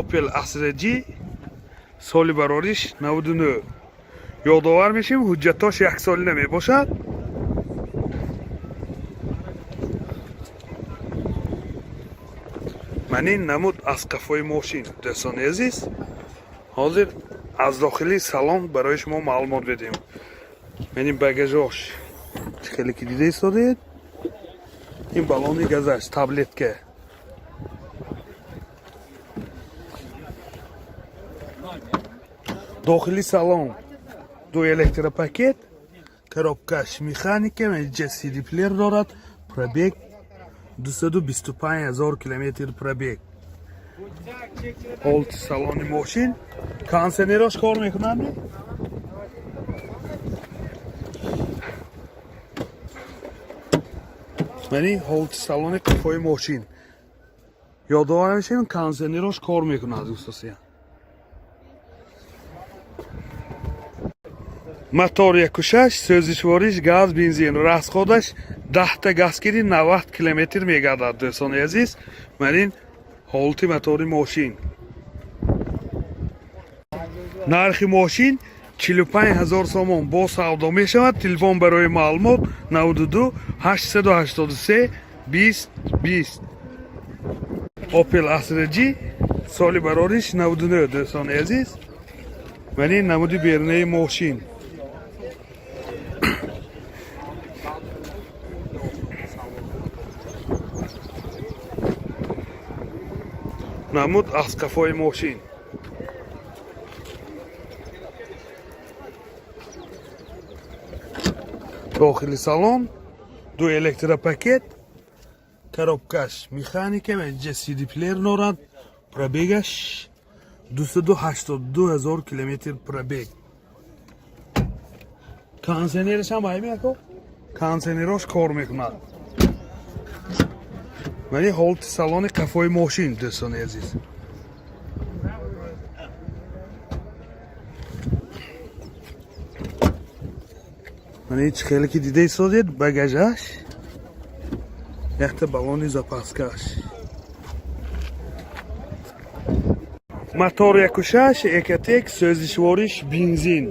Opel Astra G соли барориш 99. ёдовар мешем ҳуҷҷатош яксолина мебошад. манин намуд аз қафои мошин дӯстони азиз. ҳозир аз дохили салон барои шумо маълумот медиҳем. манин багажош чӣ хеле ки дида истодаед. ин балони газаш таблетка. дохили салон ду электропакет, коробкаш механика, CD плеер дорад, пробег 225 000 километр пробег. ҳолти салони мошин, кондитсионерош кор мекунад. мани ҳолти салони қафои мошин. ёдовар мешавем кондитсионерош кор мекунад дӯстосия. мотор 1.6 сӯзишвориш газ бензин расходаш 10 газгирӣ 90 км мегардад дӯстони азиз. манин ҳолти мотори мошин. нархи мошин 45 000 сомон бо савдо мешавад. телефон барои маълумот 92 883 20 20. Opel Astra G соли барориш 99 дӯстони азиз. манин намуди берунаи мошин. намуд аз қафои мошин. дохили салон ду электропакет, коробкаш механика ва CD плеер дорад. пробегаш 282 000 километр пробег. кондитсионераш ҳам аймеко кондитсионерош кор мекунад. мани ҳолти салони қафои мошин дӯстони азиз. мани чӣ хеле ки дида истодед багажаш яхта балони запаскаш. мотор 1.6 Экотек сӯзишвориш бензин.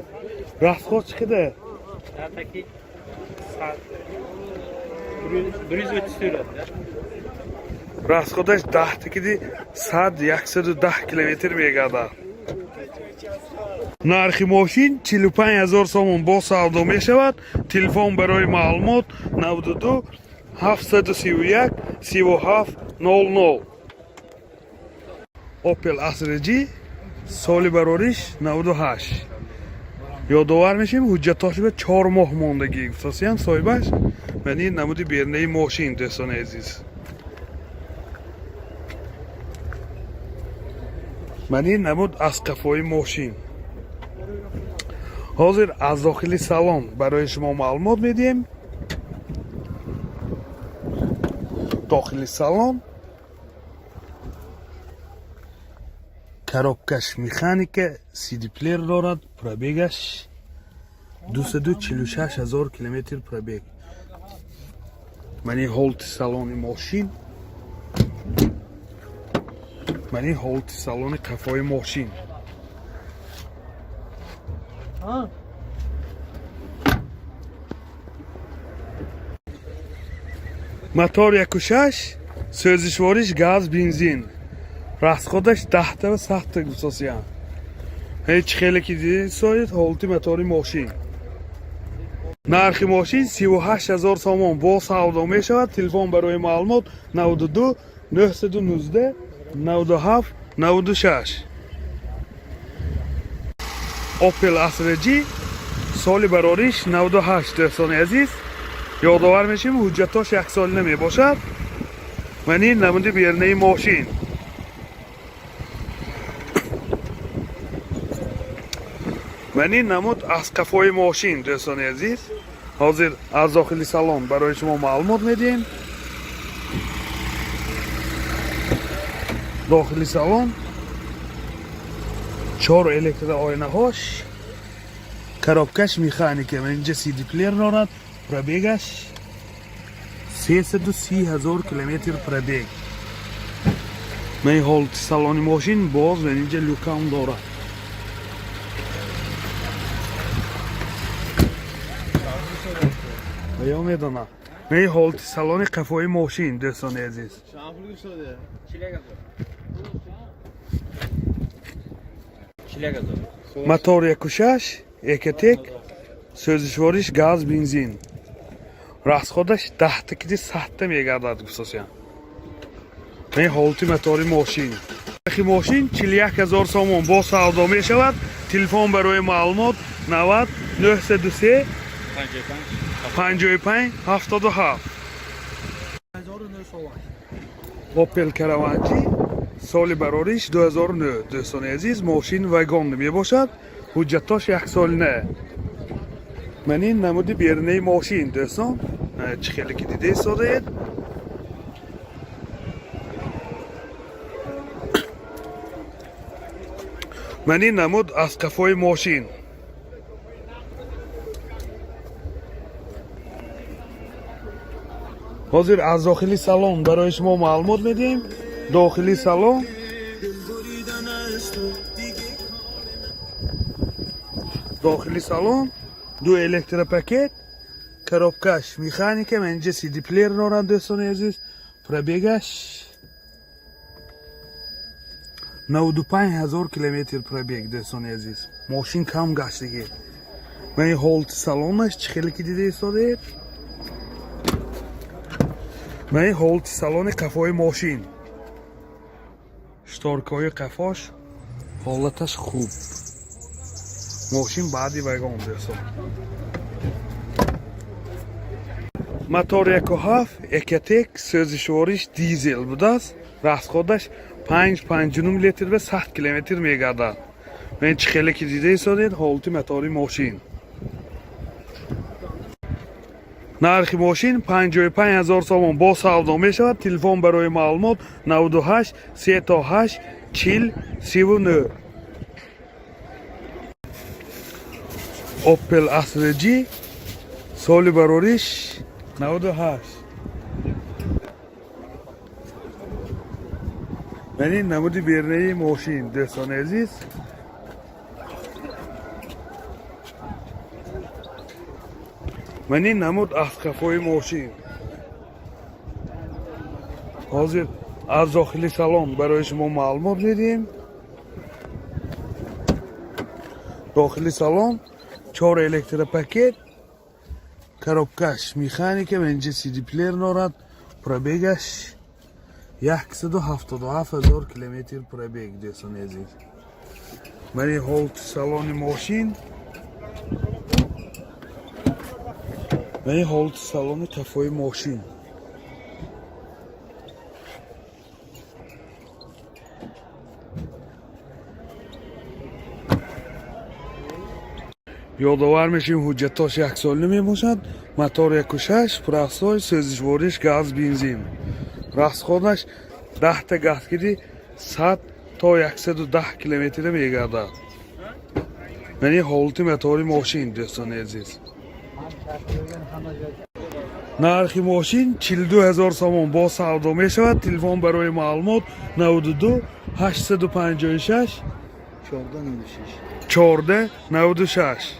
расход чӣ қадар? расходаш 110 км мегардад. нархи мошин 45 000 сомон бо савдо мешавад. телефон барои маълумот 92 731 37 00. Opel Astra G соли барориш 98. ёдовар мешем ҳуҷҷатош ба 4 моҳ мондагӣ гуфтасиян соҳибаш. манин намуди берунаи мошин дӯстони азиз. манин намуд аз қафои мошин. ҳозир аз дохили салон барои шумо маълумот медиҳем. дохили салон коробкаш механика, CD плеер дорад. пробегаш 246 000 километр пробег. мани ҳолти салони мошин. мани ҳолти салони қафои мошин. мотор 1.6 сӯзишвориш газ бензин. расходаш 10 100 гусосиян. ҳеҷ хеле ки дидед ҳолти мотори мошин. нархи мошин 38 000 сомон бо савдо мешавад. телефон барои маълумот 92 919 97 96. Opel Astra G соли барориш 98 дӯстони азиз. ёдовар мешем ҳуҷҷатош яксолина мебошад. манин намуди берунаи мошин. манин намуд аз қафои мошин дӯстони азиз. ҳозир аз дохили салон барои шумо маълумот медиҳем. дохили салон 4 электроойнаҳош, коробкаш механика ва инҷа CD плеер дорад. пробегаш 330 000 километр пробег. من این حالت سالن ماشین باز و اینجا لوکم داره. یا میدونم من این حالت سالن قفای ماشین دوستان عزیز. Motor 1.6 eketек so'zishvorish gaz benzin. Расходаш 10 такие 100 мегадад гусосян. این حالت موتور ماشین. این ماشین 41000 سوم با سودا می شود. تلفن برای معلومات 90 903 55 77. اوپل کراوانچی سال براریش 2009 دوستان عزیز. ماشین وگان می باشد. حجتاش 1 سال نه. من این نمود بیرونی ماشین دوستان چه خیلی که دیده ساده. من این نمود از قفای ماشین. حاضر از داخلی سالن برای شما معلومات میدیم. داخلی سالن دو الکتروپاکت коробкаш механика من اینجا سی دی پلیر دارم دوستان عزیز. پربیگش 95000 کیلومتر پربیگ دوستان عزیز. ماشین کم گشتگی. من این حالت سالنش چه خیلی که دیده ایستاده. من این حالت سالن قفای ماشین. شتارکای قفاش حالتش خوب. ماشین بعدی وگان دوستان. موتور 1.7 eketек so'zishvorish dizel bude است. расходаш 5.9 لیتر به 100 کیلومتر میگردد. من چه خیلی که دیده ایستادید حالت موتور ماشین. نرخ ماشین 55000 سوم با سودا می شود. تلفن برای معلومات 98 38 40 39. اوپل اسرجی سال براریش 98. من این نمود بیرونی ماشین دوستان عزیز. من این نمود از قفای ماشین. حاضر از داخلی سالن برای شما معلومات میدیم. داخلی سالن 4 الکتروپاکت коробкаш механика من اینجا سی دی پلیر دارد. پربیگش 177000 کیلومتر پربیگ دوستان عزیز. من این حالت سالن ماشین. من این حالت سالن قفای ماشین. یادآور میشیم حجتاش 1 سال نمی باشد. موتور 1.6 پرافسای سوزشوارش گاز بنزین. расходаш 10 تا گازگیری 100 تا 110 کیلومتر میگردد. من این حالت موتور ماشین دوستان عزیز. نرخ ماشین 42000 سوم با سودا می شود. تلفن برای معلومات 92 856 14 96.